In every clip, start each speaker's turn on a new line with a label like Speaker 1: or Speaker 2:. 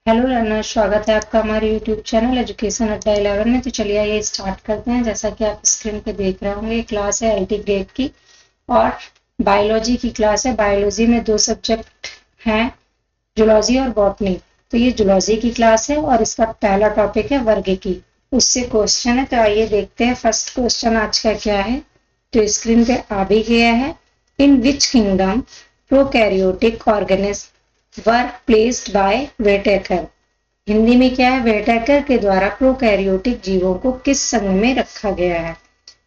Speaker 1: Hello learner, स्वागत है आपका हमारे यूट्यूब चैनल एजुकेशन अड्डा 11 में। तो चलिए आइए स्टार्ट करते हैं। जैसा कि आप स्क्रीन पे देख रहे होंगे, क्लास है एलटी ग्रेड की और बायोलॉजी की क्लास है। बायोलॉजी में दो सब्जेक्ट हैं, जूलॉजी और बॉटनी। तो ये जूलॉजी की क्लास है और इसका पहला टॉपिक है वर्ग की। उससे क्वेश्चन है, तो आइए देखते हैं फर्स्ट क्वेश्चन आज का क्या है। तो स्क्रीन पे आ भी गया है। In which kingdom prokaryotic organism were placed by Whittaker. Hindi में क्या है, वेटेकर के द्वारा प्रोकैरियोटिक जीवों को किस संघ में रखा गया है।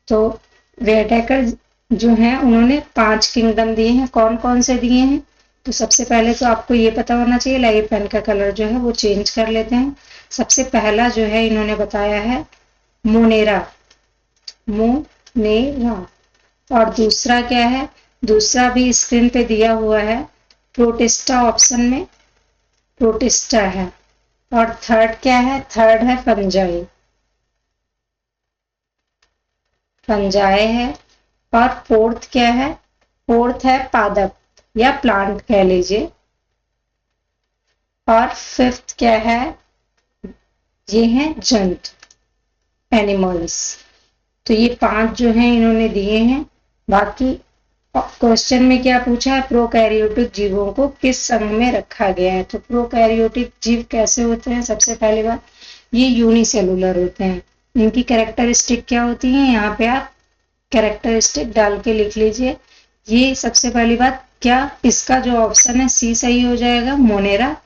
Speaker 1: तो वेटेकर जो है उन्होंने 5 किंगडम दिए हैं। कौन कौन से दिए हैं, तो सबसे पहले तो आपको ये पता होना चाहिए। लाइए पेन का कलर जो है वो चेंज कर लेते हैं। सबसे पहला जो है इन्होंने बताया है मोनेरा, मोनेरा। और दूसरा क्या है, दूसरा भी स्क्रीन पे दिया हुआ है, प्रोटिस्टा। ऑप्शन में प्रोटिस्टा है। और थर्ड क्या है, थर्ड है फंजाई, फंजाई है। और फोर्थ क्या है, फोर्थ है पादप या प्लांट कह लीजिए। और फिफ्थ क्या है, ये है जंतु, एनिमल्स। तो ये 5 जो है इन्होंने दिए हैं। बाकी क्वेश्चन में क्या पूछा है, प्रोकैरियोटिक जीवों को किस संघ में रखा गया है। तो प्रोकैरियोटिक जीव कैसे होते हैं, सबसे पहली बात ये यूनिसेलुलर होते हैं। इनकी कैरेक्टरिस्टिक क्या होती है, यहाँ पे आप कैरेक्टरिस्टिक डाल के लिख लीजिए। ये सबसे पहली बात, क्या इसका जो ऑप्शन है सी सही हो जाएगा, मोनेरा।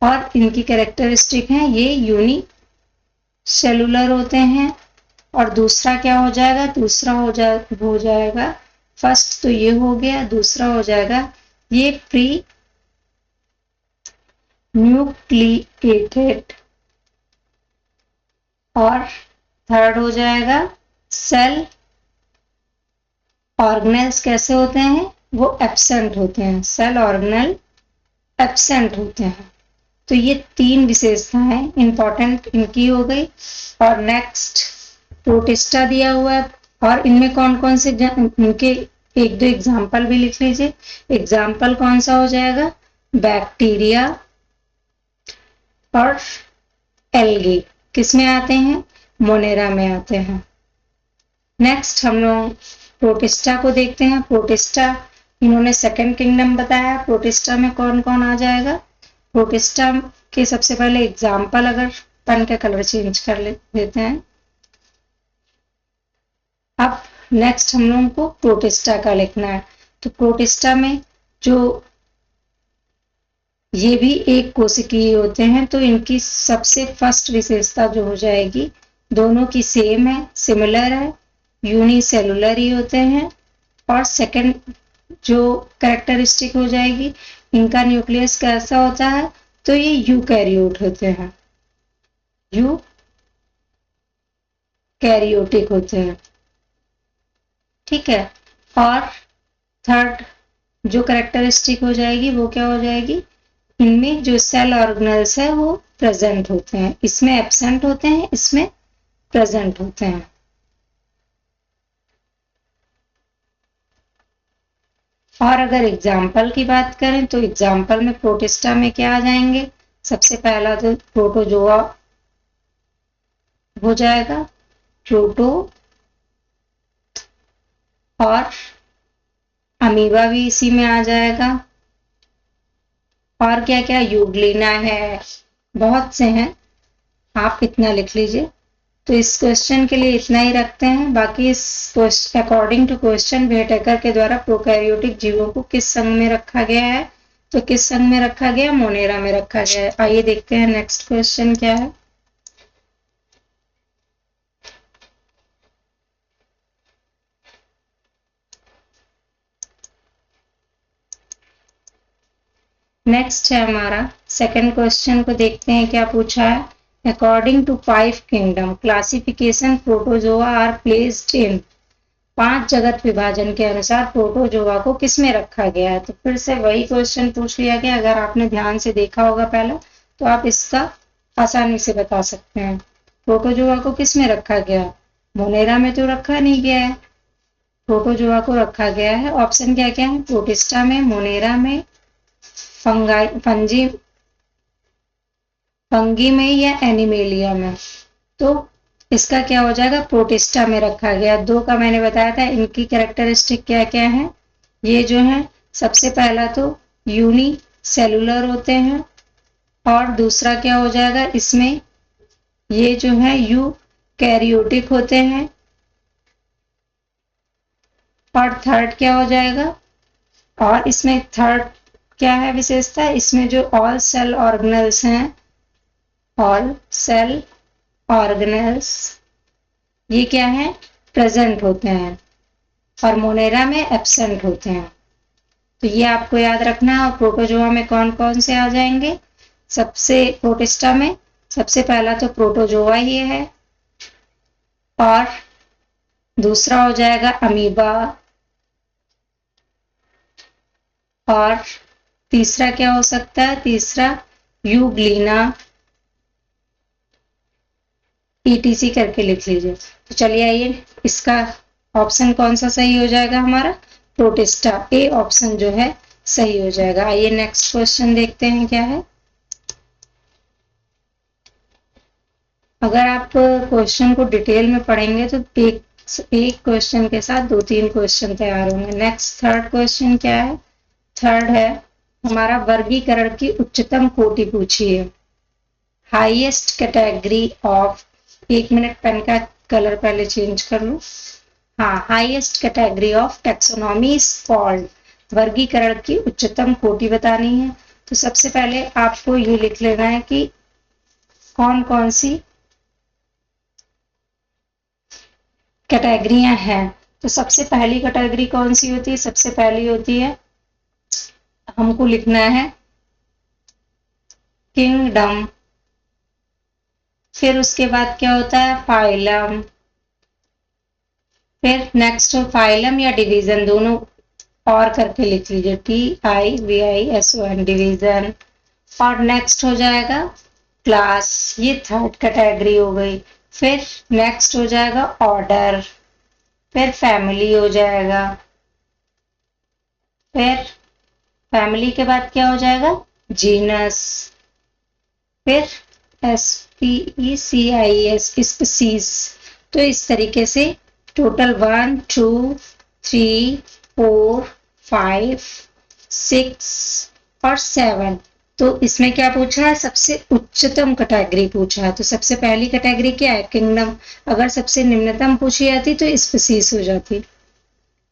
Speaker 1: और इनकी कैरेक्टरिस्टिक है ये यूनी सेलुलर होते हैं। और दूसरा क्या हो जाएगा, दूसरा हो जाएगा, फर्स्ट तो ये हो गया, दूसरा हो जाएगा ये प्री न्यूक्लिएटेड। और थर्ड हो जाएगा सेल ऑर्गेनेल्स। कैसे होते हैं, वो एब्सेंट होते हैं, सेल ऑर्गेनेल एब्सेंट होते हैं। तो ये 3 विशेषताएं इंपॉर्टेंट इनकी हो गई। और नेक्स्ट प्रोटिस्टा दिया हुआ है। और इनमें कौन कौन से इनके एक दो एग्जाम्पल भी लिख लीजिए। एग्जाम्पल कौन सा हो जाएगा, बैक्टीरिया और एल्गी। किस में आते हैं, मोनेरा में आते हैं। नेक्स्ट हम लोग प्रोटिस्टा को देखते हैं। प्रोटिस्टा इन्होंने सेकंड किंगडम बताया। प्रोटिस्टा में कौन कौन आ जाएगा, प्रोटिस्टा के सबसे पहले एग्जाम्पल, अगर पेन का कलर चेंज कर लेते हैं। अब नेक्स्ट हम लोगों को प्रोटिस्टा का लिखना है। तो प्रोटिस्टा में जो ये भी एक कोशिकीय होते हैं, तो इनकी सबसे फर्स्ट विशेषता जो हो जाएगी, दोनों की सेम है, सिमिलर है, यूनिसेलुलर ही होते हैं। और सेकंड जो कैरेक्टरिस्टिक हो जाएगी, इनका न्यूक्लियस कैसा होता है, तो ये यूकैरियोट होते हैं, यूकैरियोटिक होते हैं। ठीक है। और थर्ड जो कैरेक्टरिस्टिक हो जाएगी वो क्या हो जाएगी, इनमें जो सेल ऑर्गेनल्स है वो प्रेजेंट होते हैं, इसमें एब्सेंट होते हैं, इसमें प्रेजेंट होते हैं। और अगर एग्जाम्पल की बात करें तो एग्जाम्पल में प्रोटिस्टा में क्या आ जाएंगे, सबसे पहला तो प्रोटोजोआ हो जाएगा, प्रोटो। और अमीबा भी इसी में आ जाएगा। और क्या क्या, यूग्लिना है, बहुत से हैं, आप इतना लिख लीजिए। तो इस क्वेश्चन के लिए इतना ही रखते हैं। बाकी इस अकॉर्डिंग टू क्वेश्चन वेटेकर के द्वारा प्रोकैरियोटिक जीवों को किस संघ में रखा गया है, तो किस संघ में रखा गया, मोनेरा में रखा गया है। आइए देखते हैं नेक्स्ट क्वेश्चन क्या है। नेक्स्ट है हमारा सेकंड क्वेश्चन को देखते हैं क्या पूछा है। According to 5 kingdom classification protozoa are placed in. 5 जगत विभाजन के अनुसार प्रोटोजोआ को किस में रखा गया है। तो फिर से वही क्वेश्चन पूछ लिया गया। अगर आपने ध्यान से देखा होगा पहला, तो आप इसका आसानी से बता सकते हैं। प्रोटोजोआ को किस में रखा गया, मोनेरा में तो रखा नहीं गया है, प्रोटोजोआ को रखा गया है, ऑप्शन क्या क्या है, प्रोटिस्टा में, मोनेरा में, फंजी फंगी में या एनिमेलिया में, तो इसका क्या हो जाएगा, प्रोटिस्टा में रखा गया। 2 का मैंने बताया था, इनकी कैरेक्टरिस्टिक क्या क्या है। ये जो है सबसे पहला तो यूनिसेलुलर होते हैं, और दूसरा क्या हो जाएगा, इसमें ये जो है यूकैरियोटिक होते हैं, और थर्ड क्या हो जाएगा, और इसमें थर्ड क्या है विशेषता, इसमें जो ऑल सेल ऑर्गेनल्स हैं, ऑल सेल ऑर्गेनल्स ये क्या है, प्रेजेंट होते हैं, और मोनेरा में एब्सेंट होते हैं। तो ये आपको याद रखना है। और प्रोटोजोआ में कौन कौन से आ जाएंगे, सबसे प्रोटिस्टा में सबसे पहला तो प्रोटोजोआ ही है, और दूसरा हो जाएगा अमीबा, और तीसरा क्या हो सकता है, तीसरा यूग्लिना, ETC करके लिख लीजिए। तो चलिए आइए, इसका ऑप्शन कौन सा सही हो जाएगा, हमारा प्रोटिस्टा, ए ऑप्शन जो है सही हो जाएगा। आइए नेक्स्ट क्वेश्चन देखते हैं क्या है। अगर आप क्वेश्चन को डिटेल में पढ़ेंगे तो एक क्वेश्चन के साथ 2-3 क्वेश्चन तैयार होंगे। नेक्स्ट थर्ड क्वेश्चन क्या है, थर्ड है हमारा वर्गीकरण की उच्चतम कोटि पूछिए। Highest category of, 1 minute pen का कलर पहले चेंज कर लूं। हाँ, highest category of taxonomy is called, वर्गीकरण की उच्चतम कोटि बतानी है। तो सबसे पहले आपको ये लिख लेना है कि कौन कौन सी कैटेगरियां हैं। तो सबसे पहली कैटेगरी कौन सी होती है, सबसे पहली होती है, हमको लिखना है किंगडम, फिर उसके बाद क्या होता है फाइलम, फिर नेक्स्ट फाइलम या डिवीजन, दोनों और करके लिख लीजिए, TIVISON डिवीजन, और नेक्स्ट हो जाएगा क्लास, ये थर्ड कैटेगरी हो गई। फिर नेक्स्ट हो जाएगा ऑर्डर, फिर फैमिली हो जाएगा, फिर फैमिली के बाद क्या हो जाएगा जीनस, फिर SPECIS स्पीसीज। तो इस तरीके से टोटल 1 2 3 4 5 6 और 7। तो इसमें क्या पूछा है, सबसे उच्चतम कैटेगरी पूछा है। तो सबसे पहली कैटेगरी क्या है, किंगडम। अगर सबसे निम्नतम पूछी जाती तो स्पीसीज हो जाती।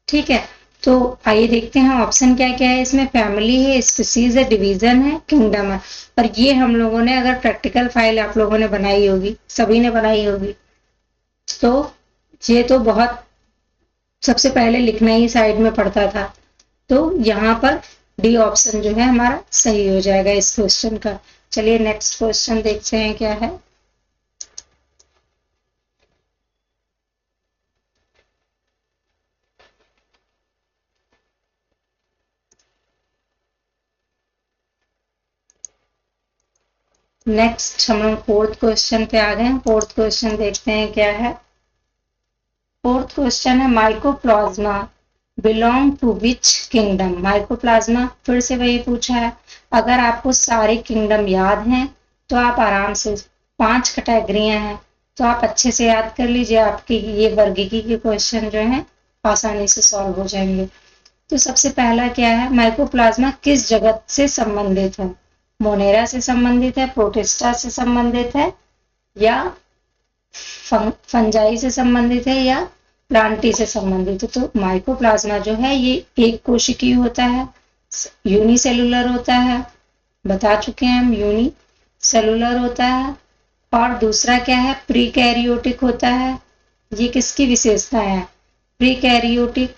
Speaker 1: ठीक है, तो आइए देखते हैं ऑप्शन क्या क्या है इसमें। फैमिली है, स्पीसीज है, डिवीजन है, किंगडम है। और ये हम लोगों ने अगर प्रैक्टिकल फाइल आप लोगों ने बनाई होगी, सभी ने बनाई होगी, तो ये तो बहुत सबसे पहले लिखना ही साइड में पड़ता था। तो यहाँ पर डी ऑप्शन जो है हमारा सही हो जाएगा इस क्वेश्चन का। चलिए नेक्स्ट क्वेश्चन देखते हैं क्या है। नेक्स्ट हम लोग फोर्थ क्वेश्चन पे आ गए हैं। फोर्थ क्वेश्चन देखते हैं क्या है। फोर्थ क्वेश्चन है mycoplasma belong to which kingdom. Mycoplasma फिर से वही पूछा है। अगर आपको सारे किंगडम याद हैं तो आप आराम से 5 कैटेगरियां हैं तो आप अच्छे से याद कर लीजिए, आपके ये वर्गीकी के क्वेश्चन जो हैं आसानी से सॉल्व हो जाएंगे। तो सबसे पहला क्या है, माइकोप्लाज्मा किस जगत से संबंधित है। मोनेरा से संबंधित है, प्रोटिस्टा से संबंधित है, या फंजाई से संबंधित है, या प्लांटी से संबंधित है। तो माइकोप्लाज्मा जो है ये एक कोशिकीय होता है, यूनिसेलुलर होता है, बता चुके हैं हम, यूनिसेलुलर होता है। और दूसरा क्या है, प्रीकैरियोटिक होता है। ये किसकी विशेषता है, प्रीकैरियोटिक।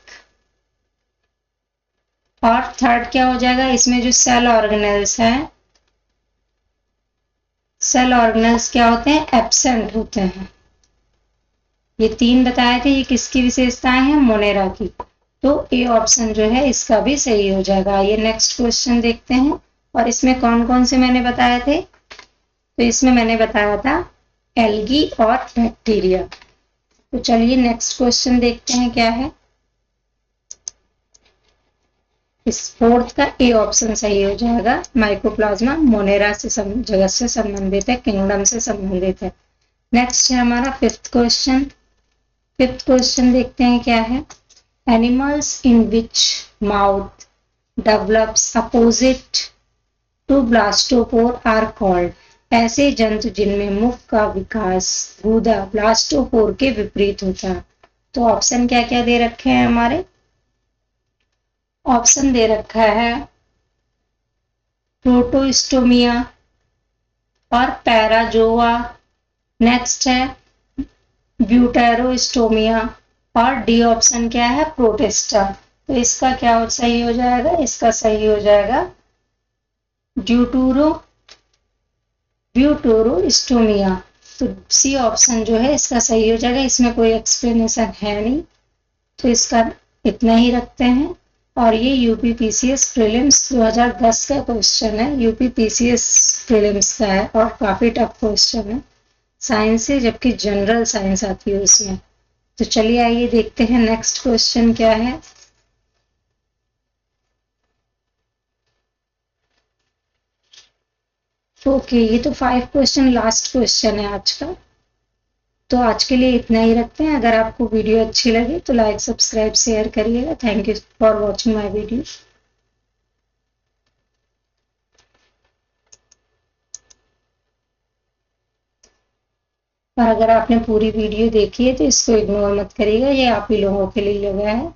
Speaker 1: और थर्ड क्या हो जाएगा, इसमें जो सेल ऑर्गेनल्स हैं, सेल ऑर्गेनल्स क्या होते हैं, एब्सेंट होते हैं। ये 3 बताए थे, ये किसकी विशेषताएं हैं, मोनेरा की। तो ए ऑप्शन जो है इसका भी सही हो जाएगा। आइए नेक्स्ट क्वेश्चन देखते हैं। और इसमें कौन कौन से मैंने बताए थे, तो इसमें मैंने बताया था एल्गी और बैक्टीरिया। तो चलिए नेक्स्ट क्वेश्चन देखते हैं क्या है। इस फोर्थ का ए ऑप्शन सही हो जाएगा। माइकोप्लाज्मा मोनेरा से जगत से संबंधित है, किंगडम से संबंधित है। नेक्स्ट है हमारा फिफ्थ क्वेश्चन। फिफ्थ क्वेश्चन देखते हैं क्या है। Animals in which mouth develops opposite to blastopore are called. ऐसे जंतु जिनमें मुख का विकास गूदा ब्लास्टोपोर के विपरीत होता है। तो ऑप्शन क्या क्या दे रखे हैं हमारे। ऑप्शन दे रखा है प्रोटोस्टोमिया और पैराजोआ। नेक्स्ट है ब्यूटेरोस्टोमिया और डी ऑप्शन क्या है प्रोटेस्टा। तो इसका क्या सही हो जाएगा, इसका सही हो जाएगा ब्यूटेरोस्टोमिया। तो सी ऑप्शन जो है इसका सही हो जाएगा। इसमें कोई एक्सप्लेनेशन है नहीं, तो इसका इतना ही रखते हैं। और ये यूपीपीसीएस प्रीलिम्स 2010 का क्वेश्चन है, यूपीपीसीएस प्रीलिम्स का है और काफी टफ क्वेश्चन है साइंस से, जबकि जनरल साइंस आती है उसमें। तो चलिए आइए देखते हैं नेक्स्ट क्वेश्चन क्या है। ओके, ये तो 5 क्वेश्चन लास्ट क्वेश्चन है आज का। तो आज के लिए इतना ही रखते हैं। अगर आपको वीडियो अच्छी लगी तो लाइक सब्सक्राइब शेयर करिएगा। Thank you for watching my video. और अगर आपने पूरी वीडियो देखी है तो इसको इग्नोर मत करिएगा, ये आप ही लोगों के लिए लगा है।